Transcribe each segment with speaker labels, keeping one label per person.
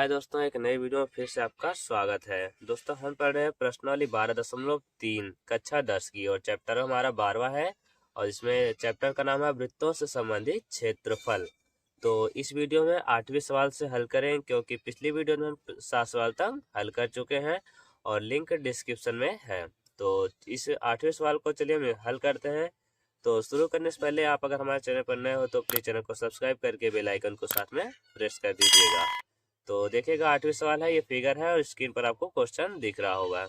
Speaker 1: हाय दोस्तों, एक नई वीडियो में फिर से आपका स्वागत है। दोस्तों, हम पढ़ रहे हैं प्रश्नावली 12.3 कक्षा 10 की और चैप्टर हमारा 12वां है और इसमें चैप्टर का नाम है वृत्तों से संबंधित क्षेत्रफल। तो इस वीडियो में 8वें सवाल से हल करें, क्योंकि पिछली वीडियो में हम 7 सवाल तक हल कर चुके हैं और लिंक डिस्क्रिप्शन में है। तो इस 8वें सवाल को चलिए हम हल करते हैं। तो शुरू करने से पहले आप अगर हमारे चैनल पर नए हो तो प्लीज चैनल को सब्सक्राइब करके बेल आइकन को साथ में प्रेस कर दीजिएगा। तो देखिएगा 8वें सवाल है, ये फिगर है और स्क्रीन पर आपको क्वेश्चन दिख रहा होगा।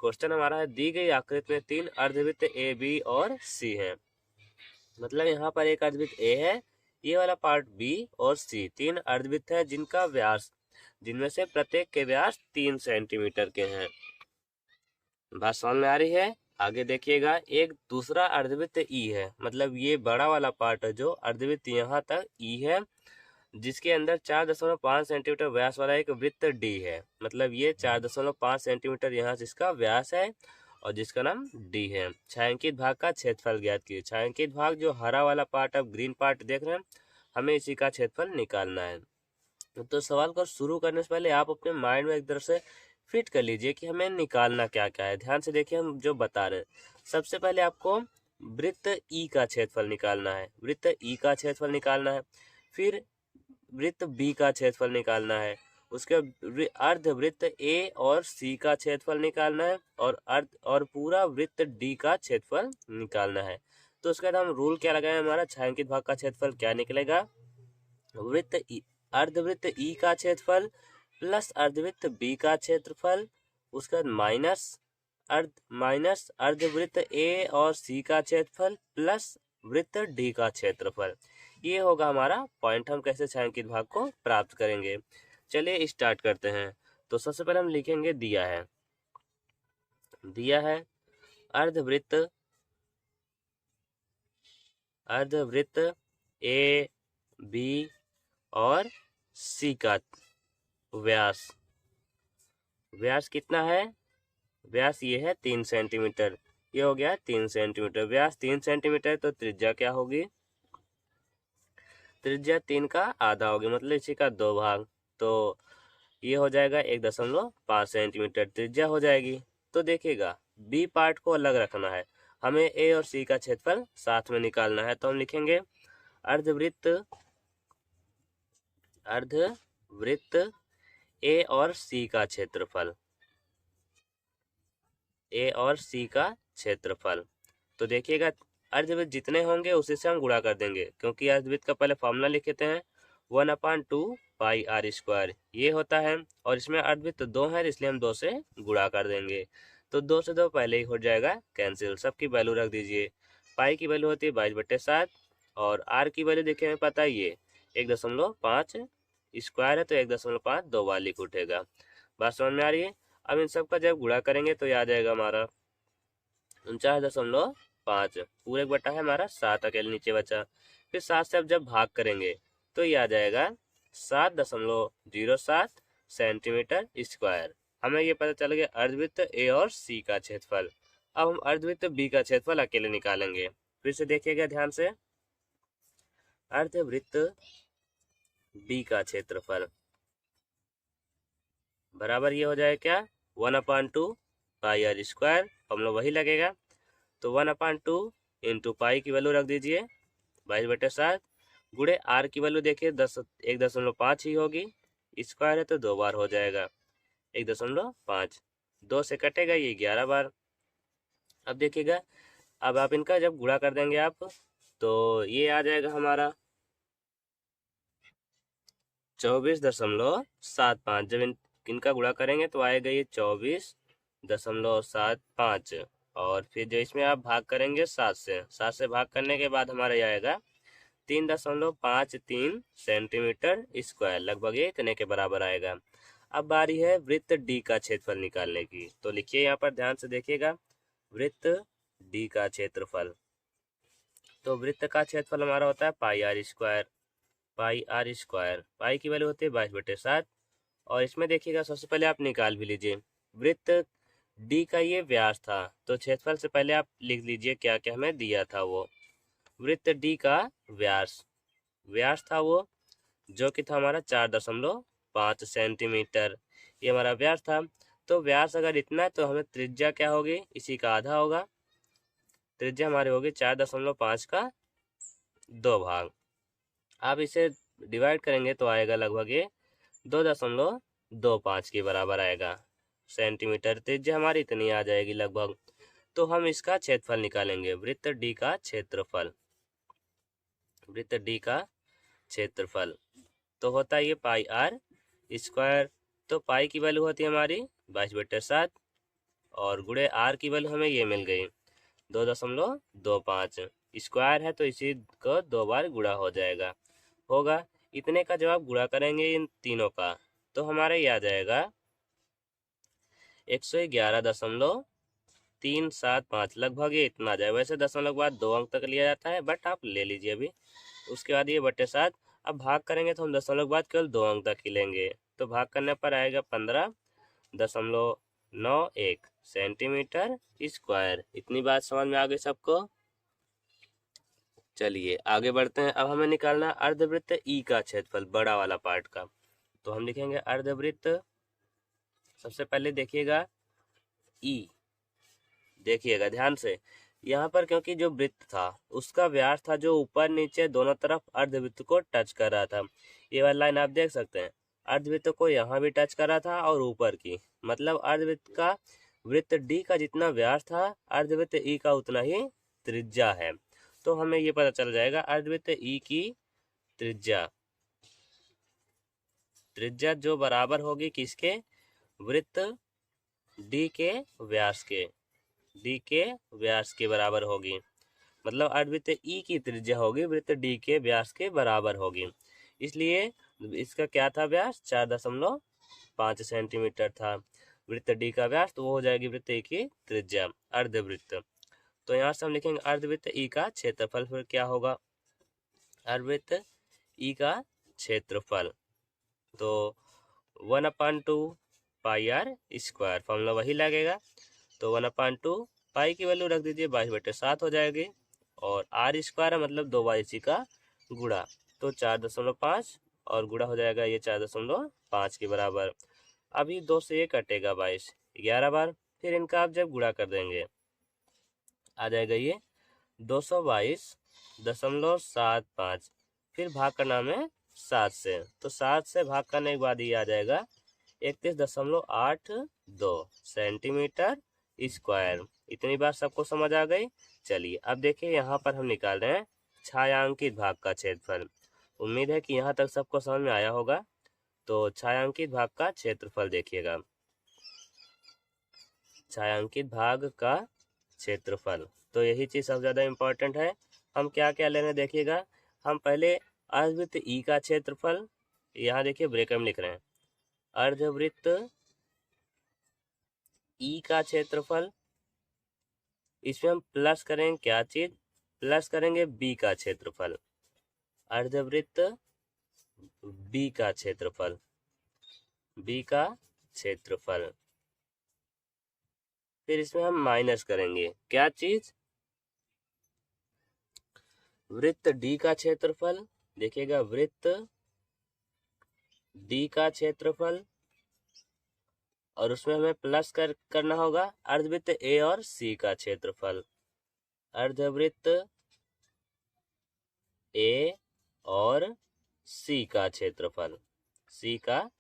Speaker 1: क्वेश्चन हमारा है, दी गई आकृति में 3 अर्धवृत्त ए, बी और सी है। मतलब यहाँ पर एक अर्धवृत्त ए है, ये वाला पार्ट बी और सी, 3 अर्धवृत्त है जिनका व्यास, जिनमें से प्रत्येक के व्यास 3 सेंटीमीटर के हैं। बात समझ में आ रही है? आगे देखिएगा, एक दूसरा अर्धवृत्त ई है, मतलब ये बड़ा वाला पार्ट है जो अर्धवृत्त यहाँ तक ई है, जिसके अंदर 4.5 सेंटीमीटर व्यास वाला एक वृत्त डी है। मतलब ये 4.5 सेंटीमीटर यहाँ जिसका व्यास है और जिसका नाम डी है। छायांकित भाग का क्षेत्रफल ज्ञात कीजिए। छायांकित भाग जो हरा वाला पार्ट, अब ग्रीन पार्ट देख रहे हैं, हमें इसी का क्षेत्रफल निकालना है। तो सवाल को शुरू करने से पहले आप अपने माइंड में एक तरह से फिट कर लीजिए कि हमें निकालना क्या क्या है। ध्यान से देखिए हम जो बता रहे हैं। सबसे पहले आपको वृत्त ई का क्षेत्रफल निकालना है, वृत्त ई का क्षेत्रफल निकालना है। फिर वृत्त बी का क्षेत्रफल निकालना है, उसके अर्धवृत्त ए और सी का क्षेत्रफल निकालना है और पूरा वृत्त डी का क्षेत्रफल निकालना है। तो उसके बाद हम रूल क्या लगाए, हमारा छायांकित भाग का क्षेत्रफल क्या निकलेगा, अर्धवृत्त ई का क्षेत्रफल प्लस अर्धवृत्त बी का क्षेत्रफल, उसके बाद माइनस अर्धवृत्त ए और सी का क्षेत्रफल प्लस वृत्त डी का क्षेत्रफल। ये होगा हमारा पॉइंट। हम कैसे छायांकित भाग को प्राप्त करेंगे, चलिए स्टार्ट करते हैं। तो सबसे पहले हम लिखेंगे दिया है अर्धवृत्त ए, बी और सी का व्यास कितना है, व्यास ये है 3 सेंटीमीटर, ये हो गया 3 सेंटीमीटर। व्यास 3 सेंटीमीटर, तो त्रिज्या क्या होगी, त्रिज्या 3 का आधा होगी, मतलब इसी का 2 भाग। तो ये हो जाएगा 1.5 सेंटीमीटर त्रिज्या हो जाएगी। तो देखिएगा बी पार्ट को अलग रखना है, हमें ए और सी का क्षेत्रफल साथ में निकालना है। तो हम लिखेंगे अर्धवृत्त ए और सी का क्षेत्रफल, तो देखिएगा अर्धवृत्त जितने होंगे उसी से हम गुणा कर देंगे, क्योंकि अर्धवृत्त का पहले फॉर्मूला लिख लेते हैं 1/2 पाई आर स्क्वायर, ये होता है। और इसमें अर्धवृत्त 2 है, इसलिए हम 2 से गुणा कर देंगे। तो 2 से 2 पहले ही हो जाएगा कैंसिल, सबकी वैल्यू रख दीजिए। पाई की वैल्यू होती है 22/7 और आर की वैल्यू देखिए हमें पता ही है 1.5 स्क्वायर है, तो 1.5 2 बार लिख उठेगा। बात समझ में आ रही है? अब इन सब का जब गुणा करेंगे तो याद आएगा हमारा 49.5, पूरे बटा है हमारा 7 अकेले नीचे बचा। फिर 7 से अब जब भाग करेंगे तो ये आ जाएगा 7.07 सेंटीमीटर स्क्वायर। हमें ये पता चल गया अर्धवृत्त ए और सी का क्षेत्रफल। अब हम अर्धवृत्त बी का क्षेत्रफल अकेले निकालेंगे। फिर से देखिएगा ध्यान से, अर्धवृत्त बी का क्षेत्रफल बराबर ये हो जाएगा क्या, 1/2 पाई आर स्क्वायर, हम लोग वही लगेगा। तो 1/2 इंटू पाई की वैल्यू रख दीजिए 22/7, गुणे आर की वैल्यू देखिए 1.5 ही होगी, स्क्वायर है तो 2 बार हो जाएगा 1.5, 2 से कटेगा ये 11 बार। अब देखिएगा, अब आप इनका जब गुणा कर देंगे आप, तो ये आ जाएगा हमारा 24.75। जब इनका गुणा करेंगे तो आएगा ये 24.75। और फिर जो इसमें आप भाग करेंगे 7 से भाग करने के बाद हमारा ये आएगा 3.53 सेंटीमीटर स्क्वायर, लगभग ये इतने के बराबर आएगा। अब बारी है वृत्त डी का क्षेत्रफल निकालने की। तो लिखिए यहाँ पर ध्यान से देखिएगा, वृत्त डी का क्षेत्रफल। तो वृत्त का क्षेत्रफल हमारा होता है पाई आर स्क्वायर, पाई की वैल्यू होती है 22/7। और इसमें देखिएगा सबसे पहले आप निकाल भी लीजिए, वृत्त डी का ये व्यास था, तो क्षेत्रफल से पहले आप लिख लीजिए क्या क्या हमें दिया था। वो वृत्त डी का व्यास था वो, जो कि था हमारा 5 सेंटीमीटर, ये हमारा व्यास था। तो व्यास अगर इतना है तो हमें त्रिज्या क्या होगी, इसी का आधा होगा। त्रिज्या हमारी होगी 4.5 का 2 भाग। आप इसे डिवाइड करेंगे तो आएगा लगभग ये 2.25 के बराबर आएगा। सेंटीमीटर त्रिज्या हमारी इतनी आ जाएगी लगभग। तो हम इसका क्षेत्रफल निकालेंगे, वृत्त डी का क्षेत्रफल। वृत्त डी का क्षेत्रफल तो होता है ये पाई आर स्क्वायर। तो पाई की वैल्यू होती है हमारी 22/7 और गुणे आर की वैल्यू हमें ये मिल गई 2.25। स्क्वायर है तो इसी को 2 बार गुणा हो जाएगा, होगा इतने का। जब आप गुणा करेंगे इन तीनों का तो हमारे ये आ जाएगा 111.375, लगभग ये इतना आ जाए। वैसे दशमलव के बाद 2 अंक तक लिया जाता है, बट आप ले लीजिए अभी। उसके बाद ये बटे 7। अब भाग करेंगे तो हम दशमलव के बाद केवल 2 अंक तक ही लेंगे, तो भाग करने पर आएगा 15.91 सेंटीमीटर स्क्वायर। इतनी बात समझ में आ गई सबको। चलिए आगे बढ़ते हैं। अब हमें निकालना अर्धवृत्त ई का क्षेत्रफल, बड़ा वाला पार्ट का। तो हम लिखेंगे अर्धवृत्त, सबसे पहले देखिएगा ई, देखिएगा ध्यान से। यहाँ पर क्योंकि जो वृत्त था उसका व्यास था जो ऊपर नीचे दोनों तरफ अर्धवृत्त को टच कर रहा था। ये वाली लाइन आप देख सकते हैं, अर्धवृत्त को यहाँ भी टच कर रहा था और ऊपर की, मतलब अर्धवृत्त का, वृत्त डी का जितना व्यास था अर्धवृत्त ई का उतना ही त्रिज्या है। तो हमें ये पता चल जाएगा अर्धवृत्त ई की त्रिज्या, त्रिज्या जो बराबर होगी किसके, वृत्त डी के व्यास के, डी के व्यास के बराबर होगी। मतलब अर्धवृत्त ई की त्रिज्या होगी वृत्त डी के व्यास के बराबर होगी। इसलिए इसका क्या था व्यास, 4.5 सेंटीमीटर था वृत्त डी का व्यास, तो वो हो जाएगी वृत्त ई की त्रिज्या अर्धवृत्त। तो यहाँ से हम लिखेंगे अर्धवृत्त ई का क्षेत्रफल, फिर क्या होगा, अर्धवृत्त ई का क्षेत्रफल तो 1/2 पाई आर स्क्वायर, फॉर्मूला वही लगेगा। तो 1/2 पाई की वैल्यू रख दीजिए 22/7 हो जाएगी, और आर स्क्वायर है मतलब 2 बार इसी का गुणा, तो 4.5 और गुणा हो जाएगा ये 4.5 के बराबर। अभी 2 से ये कटेगा 22, 11 बार, फिर इनका आप जब गुणा कर देंगे आ जाएगा ये 222.75, फिर भाग करना में 7 से, तो 7 से भाग करने के बाद ये आ जाएगा 31.82 सेंटीमीटर स्क्वायर। इतनी बात सबको समझ आ गई। चलिए अब देखिए यहाँ पर हम निकाल रहे हैं छायांकित भाग का क्षेत्रफल। उम्मीद है कि यहाँ तक सबको समझ में आया होगा। तो छायांकित भाग का क्षेत्रफल देखिएगा, छायांकित भाग का क्षेत्रफल, तो यही चीज सबसे ज्यादा इम्पोर्टेंट है। हम क्या क्या ले रहे हैं देखिएगा। हम पहले अर्धवृत्त ई का क्षेत्रफल, यहाँ देखिए ब्रैकेट में लिख रहे हैं अर्धवृत्त ई का क्षेत्रफल, इसमें हम प्लस करेंगे क्या चीज, प्लस करेंगे बी का क्षेत्रफल, अर्धवृत्त बी का क्षेत्रफल, बी का क्षेत्रफल। फिर इसमें हम माइनस करेंगे क्या चीज, वृत्त डी का क्षेत्रफल। देखिएगा वृत्त डी का क्षेत्रफल, और उसमें हमें प्लस करना होगा अर्धवृत्त ए और सी का क्षेत्रफल, अर्धवृत्त ए और सी का क्षेत्रफल, सी का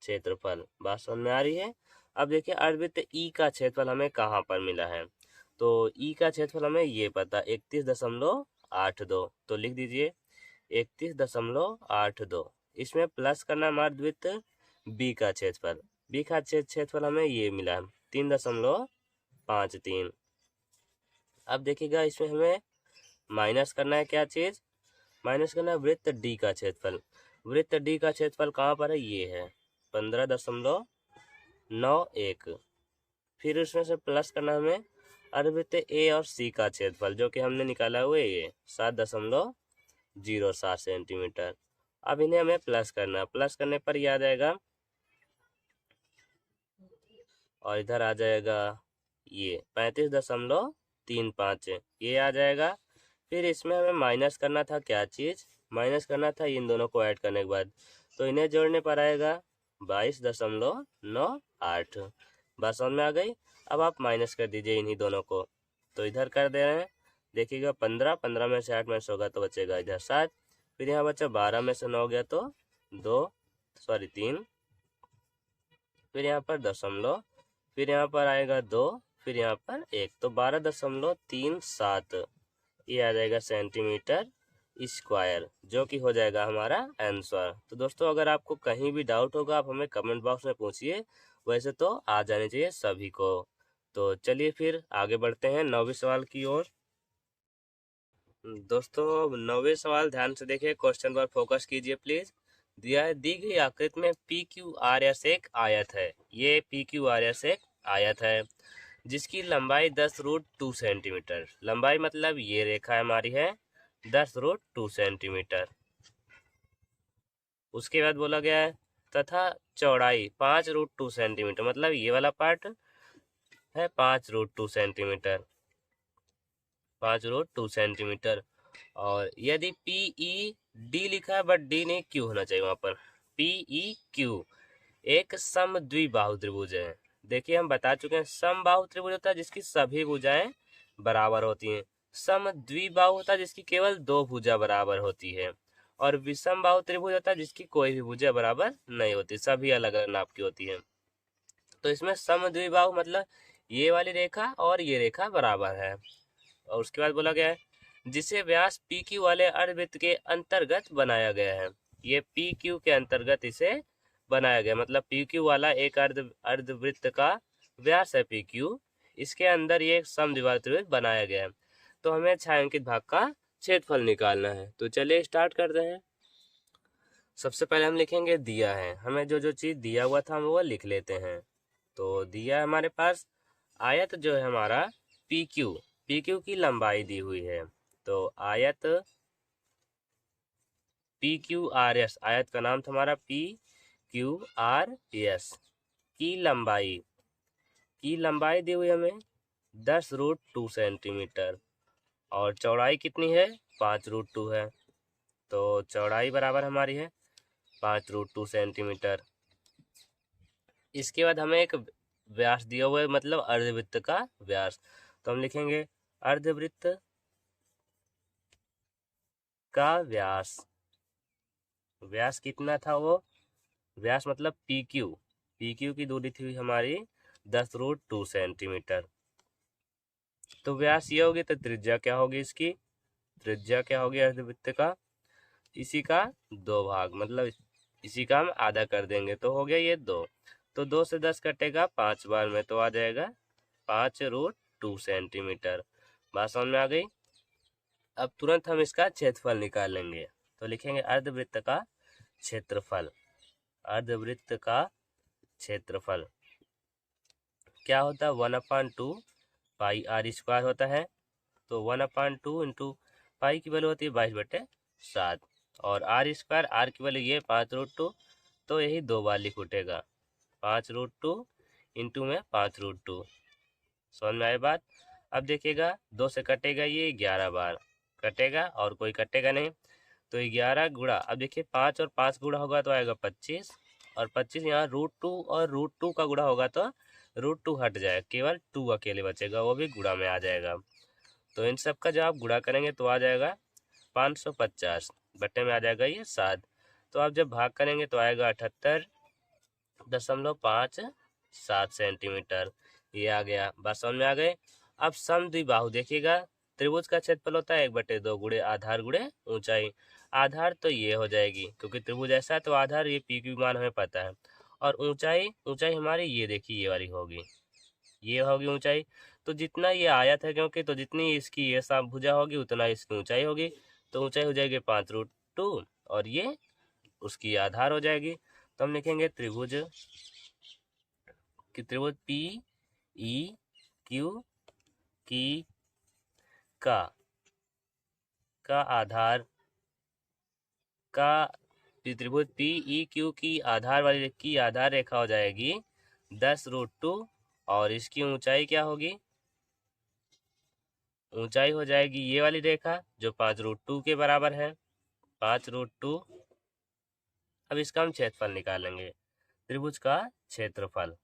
Speaker 1: क्षेत्रफल। बात समझ में आ रही है। अब देखिए अर्धवृत्त ई का क्षेत्रफल हमें कहाँ पर मिला है, तो ई का क्षेत्रफल हमें ये पता 31.82, तो लिख दीजिए 31.82। इसमें प्लस करना हमारा अर्धवृत्त बी का क्षेत्रफल, बी का क्षेत्रफल हमें ये मिला 3.53। अब देखिएगा इसमें हमें माइनस करना है क्या चीज, माइनस करना है वृत्त डी का क्षेत्रफल। वृत्त डी का क्षेत्रफल कहाँ पर है, ये है 15.91। फिर उसमें से प्लस करना हमें अर्धवृत्त ए और सी का क्षेत्रफल, जो कि हमने निकाला हुआ है ये 7.07 सेंटीमीटर। अब इन्हें हमें प्लस करना, प्लस करने पर ये आ जाएगा, और इधर आ जाएगा ये 35.35, ये आ जाएगा। फिर इसमें हमें माइनस करना था क्या चीज, माइनस करना था इन दोनों को ऐड करने के बाद, तो इन्हें जोड़ने पर आएगा 22.98। बात समझ में आ गई। अब आप माइनस कर दीजिए इन्हीं दोनों को, तो इधर कर दे रहे हैं। देखिएगा 15, 15 में से 8 माइनस होगा तो बचेगा इधर 7। फिर यहाँ बचा 12 में से 9 गया तो 3। फिर यहाँ पर दशमलव, फिर यहाँ पर आएगा 2, फिर यहाँ पर 1, तो 12.37 ये आ जाएगा सेंटीमीटर स्क्वायर, जो कि हो जाएगा हमारा आंसर। तो दोस्तों अगर आपको कहीं भी डाउट होगा आप हमें कमेंट बॉक्स में पूछिए, वैसे तो आ जाने चाहिए सभी को। तो चलिए फिर आगे बढ़ते हैं 9वें सवाल की ओर। दोस्तों 9वें सवाल ध्यान से देखिए, क्वेश्चन पर फोकस कीजिए प्लीज। दिया है, दी गई आकृति में पी क्यू आर एस एक आयत है। ये पी क्यू आर एस एक आयत है जिसकी लंबाई 10√2 सेंटीमीटर, लंबाई मतलब ये रेखा हमारी है 10√2 सेंटीमीटर। उसके बाद बोला गया है तथा चौड़ाई 5√2 सेंटीमीटर, मतलब ये वाला पार्ट है 5√2 सेंटीमीटर, 5√2 सेंटीमीटर। और यदि पी ई डी लिखा है बट डी नहीं क्यू होना चाहिए वहां पर, पी ई क्यू एक समद्विबाहु त्रिभुज है। देखिए हम बता चुके हैं समबाहु त्रिभुज होता है जिसकी सभी भुजाएं बराबर होती हैं, समद्विबाहु होता है जिसकी केवल 2 भुजा बराबर होती है, और विषम बाहु त्रिभुज होता है जिसकी कोई भी भुजा बराबर नहीं होती, सभी अलग अलग नाप की होती है। तो इसमें समद्विबाहु मतलब ये वाली रेखा और ये रेखा बराबर है। और उसके बाद बोला गया है जिसे व्यास पी क्यू वाले अर्धवृत्त के अंतर्गत बनाया गया है। ये पी क्यू के अंतर्गत इसे बनाया गया, मतलब पी क्यू वाला एक अर्धवृत्त का व्यास है पी क्यू, इसके अंदर ये समद्विबाहु त्रिभुज बनाया गया है। तो हमें छायांकित भाग का क्षेत्रफल निकालना है। तो चलिए स्टार्ट करते हैं। सबसे पहले हम लिखेंगे दिया है, हमें जो जो चीज दिया हुआ था हम वो लिख लेते हैं। तो दिया है हमारे पास आयत जो है हमारा पी क्यू की लंबाई दी हुई है। तो आयत पी क्यू आर एस, आयत का नाम था हमारा पी क्यू आर एस की लंबाई दी हुई हमें 10√2 सेंटीमीटर, और चौड़ाई कितनी है 5√2 है। तो चौड़ाई बराबर हमारी है 5√2 सेंटीमीटर। इसके बाद हमें एक व्यास दिया हुआ है, मतलब अर्धवृत्त का व्यास। तो हम लिखेंगे अर्धवृत्त का व्यास, व्यास कितना था वो, व्यास मतलब पी क्यू की दूरी थी हमारी 10√2 सेंटीमीटर। तो व्यास ये होगी तो त्रिज्या क्या होगी, इसकी त्रिज्या क्या होगी अर्धवृत्त का, इसी का 2 भाग, मतलब इसी का हम आधा कर देंगे तो हो गया ये 2। तो 2 से 10 कटेगा 5 बार में, तो आ जाएगा 5√2 सेंटीमीटर। बात समझ में आ गई। अब तुरंत हम इसका क्षेत्रफल निकालेंगे। तो लिखेंगे अर्धवृत्त का क्षेत्रफल, अर्धवृत्त का क्षेत्रफल क्या होता है 1/2 पाई आर स्क्वायर होता है। तो 1/2 इंटू पाई की वैल्यू होती है 22/7, और आर स्क्वायर, आर की वैल्यू ये 5√2, तो यही 2 बार लिख उठेगा 5√2 इंटू में 5√2। समझ में आए बात। अब देखिएगा 2 से कटेगा ये 11 बार कटेगा और कोई कटेगा नहीं, तो 11 गुणा, अब देखिए 5 और 5 गुणा होगा तो आएगा 25, और 25 यहाँ √2 और √2 का गुणा होगा तो √2 हट जाएगा, केवल 2 अकेले बचेगा, वो भी गुणा में आ जाएगा। तो इन सब का जब आप गुणा करेंगे तो आ जाएगा 550, बट्टे में आ जाएगा ये 7। तो आप जब भाग करेंगे तो आएगा 78.57 सेंटीमीटर, ये आ गया। बात समझ में आ गए। अब समद्विबाहु देखिएगा, त्रिभुज का क्षेत्रफल होता है 1/2 गुणे आधार गुणे ऊंचाई। आधार तो ये हो जाएगी क्योंकि त्रिभुज ऐसा है, तो आधार ये पी क्यू मान हमें पता है, और ऊंचाई हमारी ये देखिए ये वाली होगी, ये होगी ऊंचाई। तो जितना ये आयत है क्योंकि, तो जितनी इसकी ये सब भुजा होगी उतना इसकी ऊंचाई होगी, तो ऊंचाई हो जाएगी 5√2, और ये उसकी आधार हो जाएगी। तो हम लिखेंगे त्रिभुज पी ई क्यू की का आधार का, त्रिभुज पी ई क्यू की आधार वाली की आधार रेखा हो जाएगी 10√2, और इसकी ऊंचाई क्या होगी, ऊंचाई हो जाएगी ये वाली रेखा जो 5√2 के बराबर है, 5√2। अब इसका हम क्षेत्रफल निकालेंगे। त्रिभुज का क्षेत्रफल।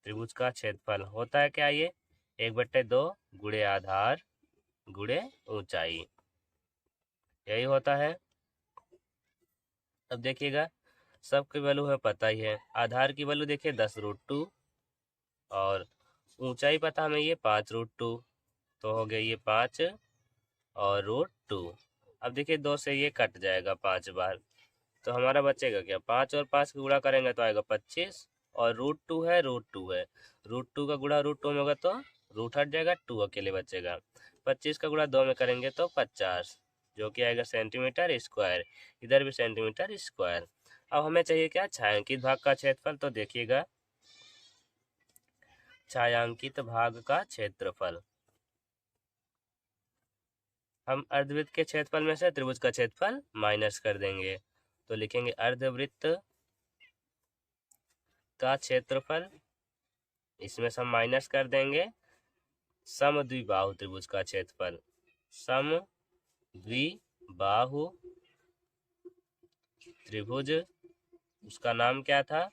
Speaker 1: त्रिभुज का क्षेत्रफल होता है क्या? ये 1/2 गुणे आधार गुणे ऊंचाई, यही होता है। अब देखिएगा, सबकी वैल्यू हमें पता ही है। आधार की वैल्यू देखिए 10√2 और ऊंचाई पता हमें ये 5√2, तो हो गया ये 5 और √2। अब देखिए 2 से ये कट जाएगा 5 बार, तो हमारा बचेगा क्या? 5 और 5 का गुणा करेंगे तो आएगा 25 और √2 है, √2 है, √2 का गुणा √2 में होगा तो रूट हट जाएगा, 2 अकेले बचेगा। 25 का गुणा 2 में करेंगे तो 50, जो कि आएगा सेंटीमीटर स्क्वायर, इधर भी सेंटीमीटर स्क्वायर। अब हमें चाहिए क्या? छायांकित भाग का क्षेत्रफल। तो देखिएगा, छायांकित भाग का क्षेत्रफल, हम अर्धवृत्त के क्षेत्रफल में से त्रिभुज का क्षेत्रफल माइनस कर देंगे, तो लिखेंगे अर्धवृत्त का क्षेत्रफल, इसमें से हम माइनस कर देंगे समद्विबाहु त्रिभुज का क्षेत्रफल। समद्विबाहु त्रिभुज, उसका नाम क्या था?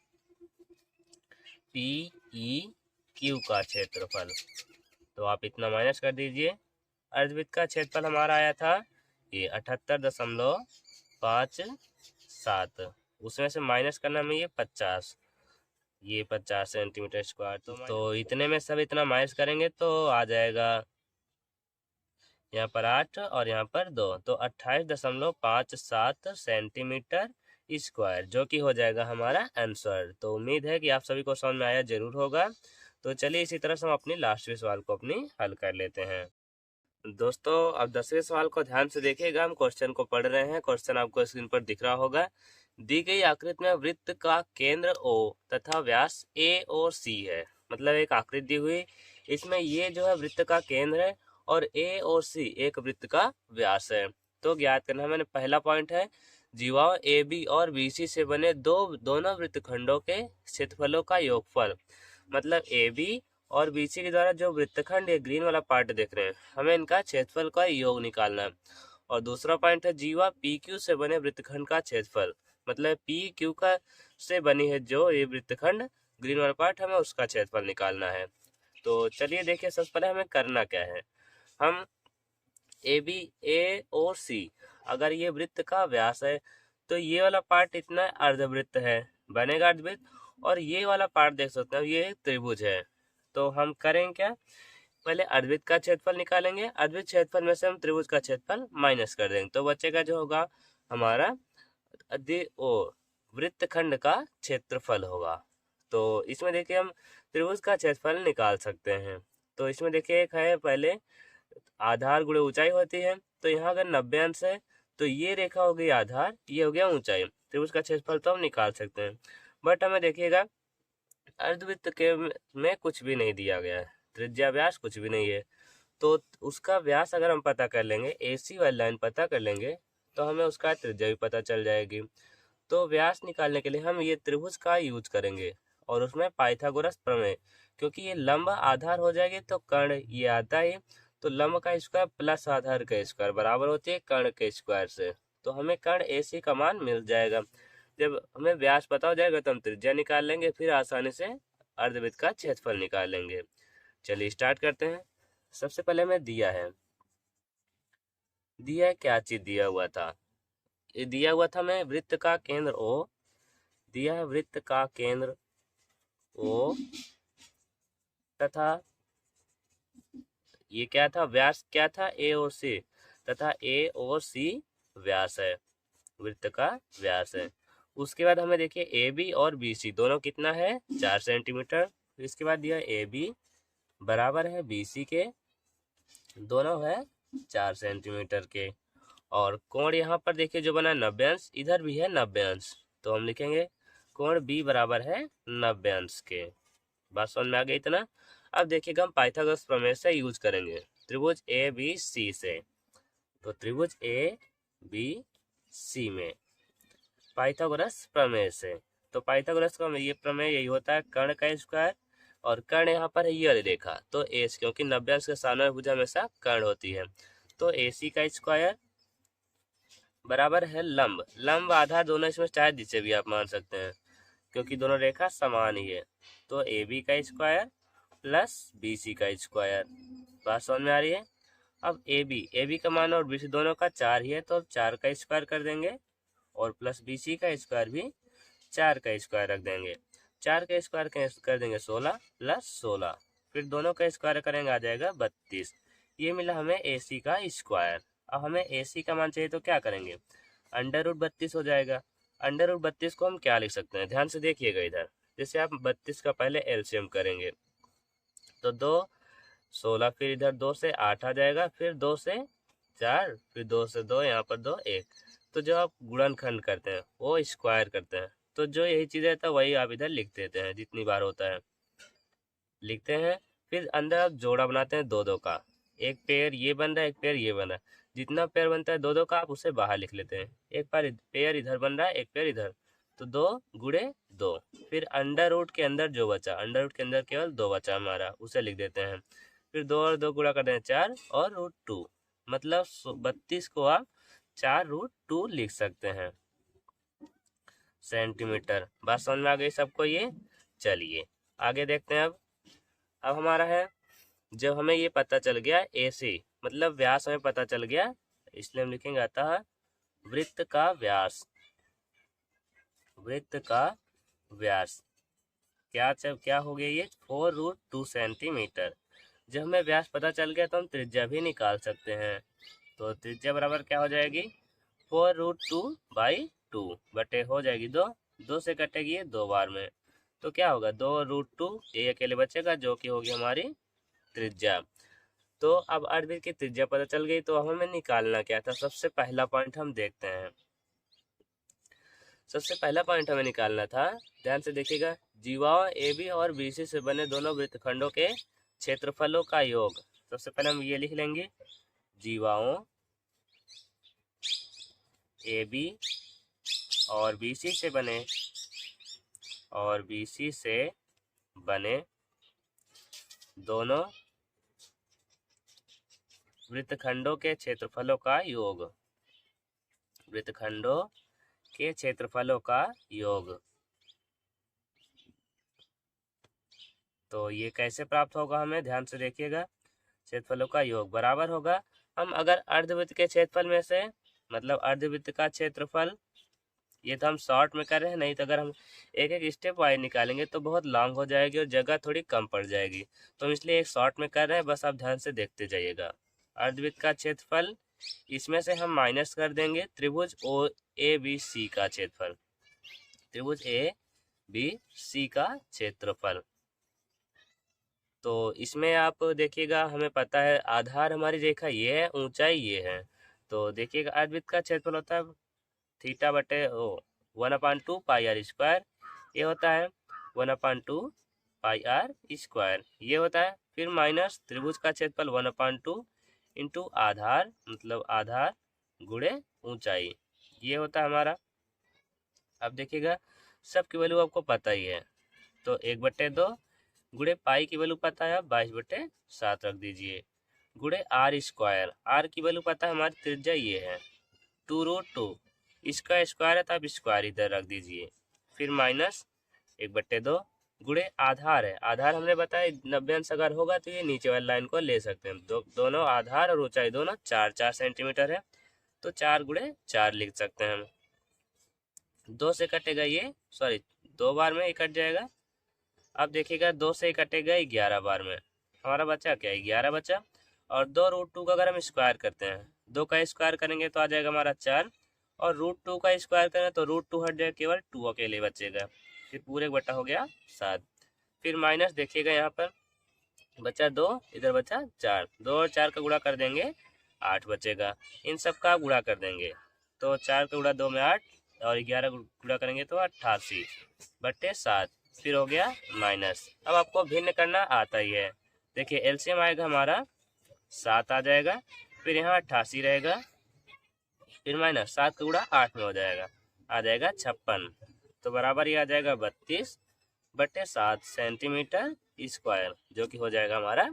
Speaker 1: PEQ का क्षेत्रफल, तो आप इतना माइनस कर दीजिए। अर्धवृत्त का क्षेत्रफल हमारा आया था ये 78.57, उसमें से माइनस करना में ये 50, ये 50 सेंटीमीटर स्क्वायर, तो इतने में सब इतना माइनस करेंगे तो आ जाएगा यहाँ पर 8 और यहाँ पर 2, तो 28.57 सेंटीमीटर स्क्वायर, जो कि हो जाएगा हमारा आंसर। तो उम्मीद है कि आप सभी को समझ में आया जरूर होगा। तो चलिए इसी तरह से हम अपनी लास्टवें सवाल को अपनी हल कर लेते हैं। दोस्तों अब 10वें सवाल को ध्यान से देखिएगा, हम क्वेश्चन को पढ़ रहे हैं। क्वेश्चन आपको स्क्रीन पर दिख रहा होगा। दी गई आकृति में वृत्त का केंद्र O तथा व्यास A और C है। मतलब एक आकृति दी हुई, इसमें ये जो है वृत्त का केंद्र है और A और C एक वृत्त का व्यास है। तो ज्ञात करना है, मैंने पहला पॉइंट है जीवाओं AB और BC से बने दोनों वृत्तखंडों के क्षेत्रफलों का योगफल। मतलब AB और BC के द्वारा जो वृत्तखंड ये ग्रीन वाला पार्ट देख रहे हैं, हमें इनका क्षेत्रफल का योग निकालना है। और दूसरा पॉइंट है जीवा PQ से बने वृत्तखंड का क्षेत्रफल। मतलब PQ का से बनी है जो ये वृत्तखंड ग्रीन वाला पार्ट, हमें उसका क्षेत्रफल निकालना है। तो चलिए देखिए, सबसे पहले हमें करना क्या है। हम A और C, अगर ये वृत्त का व्यास है तो ये वाला पार्ट इतना अर्धवृत्त है, बनेगा अर्धवृत्त। और ये वाला पार्ट देख सकते हैं, ये त्रिभुज है। तो हम करें क्या? पहले अर्धवृत्त का क्षेत्रफल निकालेंगे, अर्धवृत्त क्षेत्रफल में से हम त्रिभुज का क्षेत्रफल माइनस कर देंगे, तो बचेगा जो होगा हमारा वृत्तखंड का क्षेत्रफल होगा। तो इसमें देखिए हम त्रिभुज का क्षेत्रफल निकाल सकते हैं। तो इसमें देखिए एक है पहले आधार गुणे ऊंचाई होती है, तो यहाँ अगर 90 अंश है तो ये रेखा हो गई आधार, ये हो गया ऊंचाई। त्रिभुज का क्षेत्रफल तो हम निकाल सकते हैं, बट हमें देखिएगा अर्धवृत्त के में कुछ भी नहीं दिया गया है, त्रिज्या व्यास कुछ भी नहीं है। तो उसका व्यास अगर हम पता कर लेंगे, AC वाली लाइन पता कर लेंगे, तो हमें उसका त्रिज्या भी पता चल जाएगी। तो व्यास निकालने के लिए हम ये त्रिभुज का यूज करेंगे और उसमें पाइथागोरस प्रमेय, क्योंकि ये लंब आधार हो जाएगी तो कर्ण ये आता है, तो लंब का स्क्वायर प्लस आधार का स्क्वायर बराबर होती है कर्ण के स्क्वायर से। तो हमें कर्ण AC का मान मिल जाएगा। जब हमें व्यास पता हो जाएगा तो हम त्रिज्या निकाल लेंगे, फिर आसानी से अर्धवृत्त का क्षेत्रफल निकाल लेंगे। चलिए स्टार्ट करते हैं। सबसे पहले हमें दिया है क्या चीज दिया हुआ था? ये दिया हुआ था हमें वृत्त का केंद्र O, दिया है वृत्त का केंद्र O तथा ये क्या था? व्यास क्या था? A और C, तथा A और C व्यास है, वृत्त का व्यास है। उसके बाद हमें देखिए AB और BC दोनों कितना है? 4 सेंटीमीटर। इसके बाद दिया AB बराबर है BC के, दोनों है 4 सेंटीमीटर के। और कोण यहाँ पर देखिए जो बना 90 अंश, इधर भी है 90 अंश, तो हम लिखेंगे कोण B बराबर है 90 अंश के। बात समझ में आ गई इतना? अब देखिएगा हम पाइथागोरस प्रमेय से यूज करेंगे त्रिभुज ABC से। तो त्रिभुज ABC में पाइथागोरस प्रमेय से, तो पाइथागोरस का ये प्रमेय यही होता है कर्ण का स्क्वायर, और कर्ण यहाँ पर है ये वाली रेखा, तो एस, क्योंकि 90 अंश के सामने भुजा हमेशा कर्ण होती है, तो AC का स्क्वायर बराबर है लंब। लंब आधार दोनों इसमें चाहे जिसे भी आप मान सकते हैं, क्योंकि दोनों रेखा समान ही है। तो ए बी का स्क्वायर प्लस बी सी का स्क्वायर, बात समझ में आ रही है। अब ए बी का मान और बी सी दोनों का 4 ही है, तो अब 4 का स्क्वायर कर देंगे और प्लस बी सी का स्क्वायर भी 4 का स्क्वायर रख देंगे। 4 का स्क्वायर कर देंगे 16 प्लस 16, फिर दोनों का स्क्वायर करेंगे आ जाएगा 32। ये मिला हमें ए सी का स्क्वायर। अब हमें ए सी का मान चाहिए तो क्या करेंगे, अंडर रूट 32 हो जाएगा। अंडर रूट 32 को हम क्या लिख सकते हैं, ध्यान से देखिएगा इधर। जैसे आप 32 का पहले एलसीएम करेंगे तो 2 16, फिर इधर 2 से 8 आ जाएगा, फिर 2 से 4, फिर 2 से 2, यहाँ पर 2 1। तो जब आप गुणनखंड करते हैं वो स्क्वायर करते हैं, तो जो यही चीज़ रहता है वही आप इधर लिख देते हैं, जितनी बार होता है लिखते हैं। फिर अंदर आप जोड़ा बनाते हैं दो दो का, एक पेयर ये बन रहा है, एक पेयर ये बन रहा है। जितना पेयर बनता है दो दो का आप उसे बाहर लिख लेते हैं। एक बार पेयर इधर बन रहा है, एक पेयर इधर, तो 2 गुणे 2। फिर अंडर रूट के अंदर जो बचा, अंडर रूट के अंदर केवल 2 बचा हमारा, उसे लिख देते हैं। फिर 2 और 2 गुणा कर दें 4 और रूट 2, मतलब 32 को आप 4 रूट 2 लिख सकते हैं सेंटीमीटर। बात समझ में आ गई सबको ये। चलिए आगे देखते हैं। अब हमारा है, जब हमें ये पता चल गया AC मतलब व्यास हमें पता चल गया, इसलिए हम लिखेंगे अतः वृत्त का व्यास, वृत्त का व्यास क्या हो गया ये 4 रूट 2 सेंटीमीटर। जब हमें व्यास पता चल गया तो हम त्रिज्या भी निकाल सकते हैं। तो त्रिज्या बराबर क्या हो जाएगी, 4 रूट 2 बाई 2 बटे हो जाएगी 2, 2 से कटेगी ये 2 बार में, तो क्या होगा 2 रूट 2, ये अकेले बचेगा जो कि होगी हमारी त्रिज्या। तो अब अर्धवृत्त की त्रिज्या पता चल गई, तो अब हमें निकालना क्या था। सबसे पहला पॉइंट हम देखते हैं। सबसे पहला पॉइंट हमें निकालना था, ध्यान से देखिएगा, जीवाओं AB और BC से बने दोनों वृत्तखंडों के क्षेत्रफलों का योग। सबसे पहले हम ये लिख लेंगे, जीवाओं AB और BC से बने दोनों वृत्तखंडों के क्षेत्रफलों का योग, वृत्तखंडों के क्षेत्रफलों का योग। तो ये कैसे प्राप्त होगा हमें, ध्यान से देखिएगा, क्षेत्रफलों का योग बराबर होगा, हम अगर अर्धवृत्त के क्षेत्रफल में से, मतलब अर्धवृत्त का क्षेत्रफल, ये तो हम शॉर्ट में कर रहे हैं, नहीं तो अगर हम एक एक स्टेप वाइज निकालेंगे तो बहुत लॉन्ग हो जाएगी और जगह थोड़ी कम पड़ जाएगी, तो हम इसलिए एक शॉर्ट में कर रहे हैं, बस आप ध्यान से देखते जाइएगा। अर्धवृत्त का क्षेत्रफल, इसमें से हम माइनस कर देंगे त्रिभुज ABC का क्षेत्रफल, त्रिभुज ABC का क्षेत्रफल। तो इसमें आप देखिएगा, हमें पता है आधार हमारी रेखा ये है, ऊंचाई ये है, तो देखिएगा अर्धवृत्त का क्षेत्रफल होता है थीटा बटे 1/2 पाई आर स्क्वायर, ये होता है 1/2 पाई आर स्क्वायर, ये होता है। फिर माइनस त्रिभुज का क्षेत्रफल 1/2 इंटू आधार, मतलब आधार गुणे ऊंचाई, ये होता है हमारा। अब देखिएगा सबकी वैल्यू आपको पता ही है, तो 1/2 गुणे पाई की वैल्यू पता है, 22/7 रख दीजिए, गुणे आर स्क्वायर, आर की वैल्यू पता है, हमारी त्रिज्या ये है 2 रूट 2, इसका स्क्वायर है तो आप स्क्वायर इधर रख दीजिए, फिर माइनस 1/2 गुणे आधार है, आधार हमने बताया 90 अंश अगर होगा तो ये नीचे वाली लाइन को ले सकते हैं। दोनों आधार और ऊंचाई दोनों 4 सेंटीमीटर है, तो 4 गुणे 4 लिख सकते हैं हम। 2 से कटेगा ये, सॉरी 2 बार में ये कट जाएगा। अब देखिएगा 2 से कटेगा 11 बार में, हमारा बचा क्या 11 बचा, और 2 रूट 2 का अगर हम स्क्वायर करते हैं, 2 का स्क्वायर करेंगे तो आ जाएगा हमारा 4, और रूट 2 का स्क्वायर करें तो रूट 2 हट जाएगा, केवल 2 अकेले बचेगा, फिर पूरे बटा हो गया 7। फिर माइनस देखिएगा यहाँ पर बचा 2, इधर बचा 4, 2 और 4 का गुणा कर देंगे 8 बचेगा, इन सब का गुणा कर देंगे तो 4 का गुणा 2 में 8, और 11 गुणा करेंगे तो 88/7, फिर हो गया माइनस। अब आपको भिन्न करना आता ही है, देखिए एलसीएम आएगा हमारा 7 आ जाएगा, फिर यहाँ 88 रहेगा, फिर माइनस 7 का गुणा 8 में हो जाएगा, आ जाएगा 56, तो बराबर ये आ जाएगा 32/7 सेंटीमीटर स्क्वायर, जो कि हो जाएगा हमारा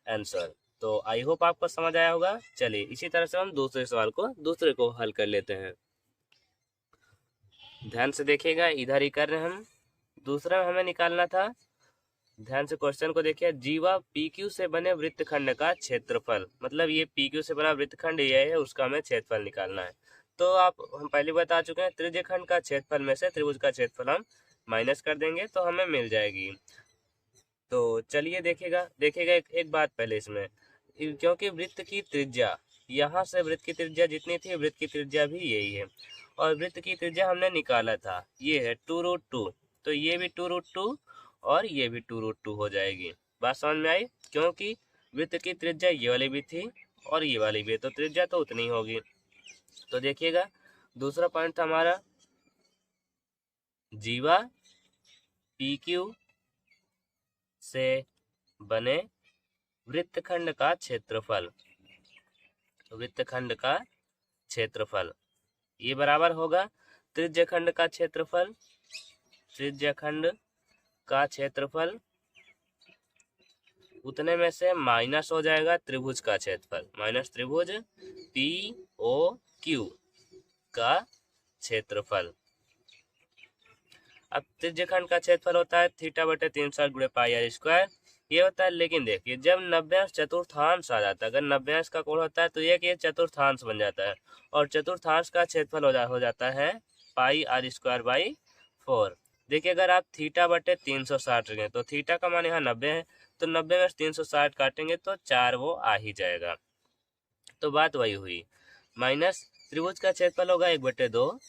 Speaker 1: आंसर। तो आई होप आपको समझ आया होगा। चलिए इसी तरह से हम दूसरे सवाल को दूसरे को हल कर लेते हैं। ध्यान से देखिएगा, इधर ही कर रहे हैं हम। दूसरा हमें निकालना था, ध्यान से क्वेश्चन को देखिए। जीवा PQ से बने वृत्तखंड का क्षेत्रफल, मतलब ये PQ से बना वृत्तखंड ये है, उसका हमें क्षेत्रफल निकालना है। तो हम पहले बता चुके हैं, त्रिज्यखंड का क्षेत्रफल में से त्रिभुज का क्षेत्रफल हम माइनस कर देंगे तो हमें मिल जाएगी। तो चलिए देखिएगा एक बात पहले इसमें, क्योंकि वृत्त की त्रिज्या, यहाँ से वृत्त की त्रिज्या जितनी थी वृत्त की त्रिज्या भी यही है, और वृत्त की त्रिज्या हमने निकाला था ये है 2√2, तो ये भी 2√2 और ये भी 2√2 हो जाएगी। बात समझ में आई? क्योंकि वृत्त की त्रिज्या ये वाली भी थी और ये वाली भी है, तो त्रिज्या तो उतनी होगी। तो देखिएगा दूसरा पॉइंट था हमारा, जीवा PQ से बने वृत्तखंड का क्षेत्रफल, वृत्तखंड का क्षेत्रफल ये बराबर होगा त्रिज्यखंड का क्षेत्रफल, त्रिज्यखंड का क्षेत्रफल उतने में से माइनस हो जाएगा त्रिभुज का क्षेत्रफल, माइनस त्रिभुज POQ का क्षेत्रफल। अब त्रिज्यखंड का क्षेत्रफल होता है θ/360 गुणे πr², ये होता है। लेकिन देखिए जब 90 चतुर्थांश आ जाता है, अगर 90 का कोण होता है तो ये चतुर्थांश बन जाता है, और चतुर्थांश का क्षेत्रफल हो जाता है πr²/4। देखिए अगर आप θ/360 रखें तो थीटा का मान यहाँ 90 है, तो 90 में 360 काटेंगे तो 4 वो आ ही जाएगा। तो बात वही हुई, माइनस त्रिभुज का क्षेत्रफल होगा 1/2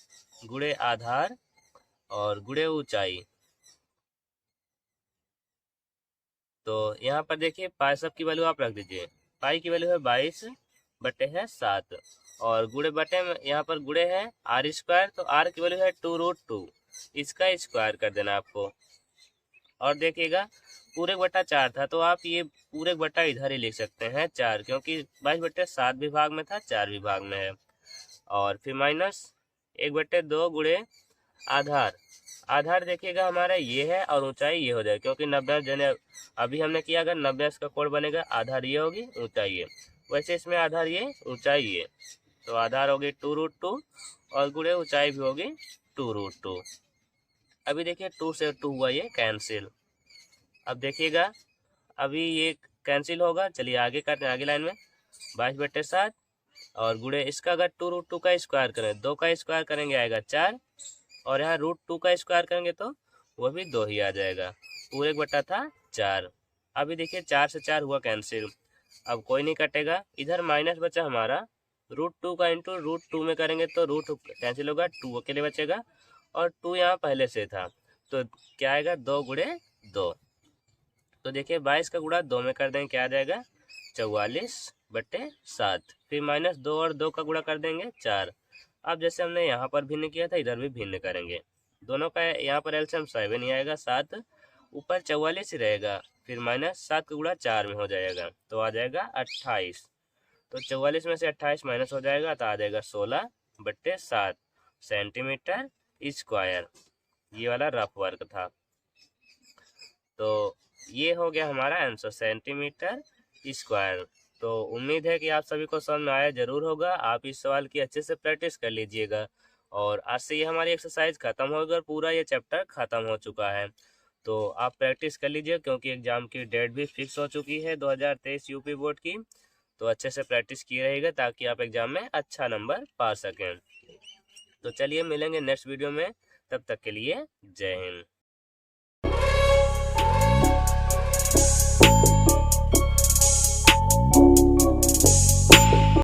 Speaker 1: गुणे आधार और गुणे ऊंचाई। तो यहाँ पर देखिए पाई सब की वैल्यू आप रख दीजिए, पाई की वैल्यू है 22/7 और गुणे बटे में यहाँ पर गुणे है r², तो r की वैल्यू है 2√2, इसका स्क्वायर कर देना आपको। और देखिएगा पूरे बटा 4 था, तो आप ये पूरे बटा इधर ही लिख सकते हैं 4, क्योंकि 22/7 भी भाग में था, 4 भी भाग में है। और फिर माइनस 1/2 गुणे आधार, आधार देखिएगा हमारा ये है और ऊंचाई ये हो जाए, क्योंकि 90 जने अभी हमने किया, अगर 90 का कोण बनेगा आधार ये होगी ऊंचाई ये, वैसे इसमें आधार ये ऊंचाई ये, तो आधार होगी 2√2 और गुणे ऊंचाई भी होगी 2√2। अभी देखिए 2 से 2 हुआ ये कैंसिल। अब देखिएगा अभी ये कैंसिल होगा, चलिए आगे करते हैं, आगे लाइन में 22/7 और गुणे इसका अगर 2√2 का स्क्वायर करें, 2 का स्क्वायर करेंगे आएगा 4, और यहाँ √2 का स्क्वायर करेंगे तो वो भी 2 ही आ जाएगा, पूरे बटा था 4। अभी देखिए 4 से 4 हुआ कैंसिल, अब कोई नहीं कटेगा, इधर माइनस बचा हमारा √2 का इंटू √2 में करेंगे तो रूट कैंसिल होगा, 2 अकेले बचेगा और 2 यहाँ पहले से था, तो क्या आएगा 2 गुणे 2। तो देखिए 22 का गुणा 2 में कर देंगे, क्या आ जाएगा 44/7, फिर -2 और 2 का गुणा कर देंगे 4। अब जैसे हमने यहाँ पर भिन्न किया था इधर भी भिन्न करेंगे, दोनों का यहाँ पर एलसीएम 7 ही आएगा, 7 ऊपर 44 ही रहेगा, फिर -7 का गुणा 4 में हो जाएगा तो आ जाएगा 28। तो 44 में से 28 माइनस हो जाएगा तो आ जाएगा 16/7 सेंटीमीटर स्क्वायर। ये वाला रफ वर्क था, तो ये हो गया हमारा आंसर सेंटीमीटर स्क्वायर। तो उम्मीद है कि आप सभी को समझ में आया जरूर होगा। आप इस सवाल की अच्छे से प्रैक्टिस कर लीजिएगा, और आज से ये हमारी एक्सरसाइज खत्म होगी और पूरा ये चैप्टर खत्म हो चुका है। तो आप प्रैक्टिस कर लीजिए, क्योंकि एग्जाम की डेट भी फिक्स हो चुकी है 2023 यूपी बोर्ड की। तो अच्छे से प्रैक्टिस किए रहेगा ताकि आप एग्जाम में अच्छा नंबर पा सकें। तो चलिए मिलेंगे नेक्स्ट वीडियो में, तब तक के लिए जय हिंद।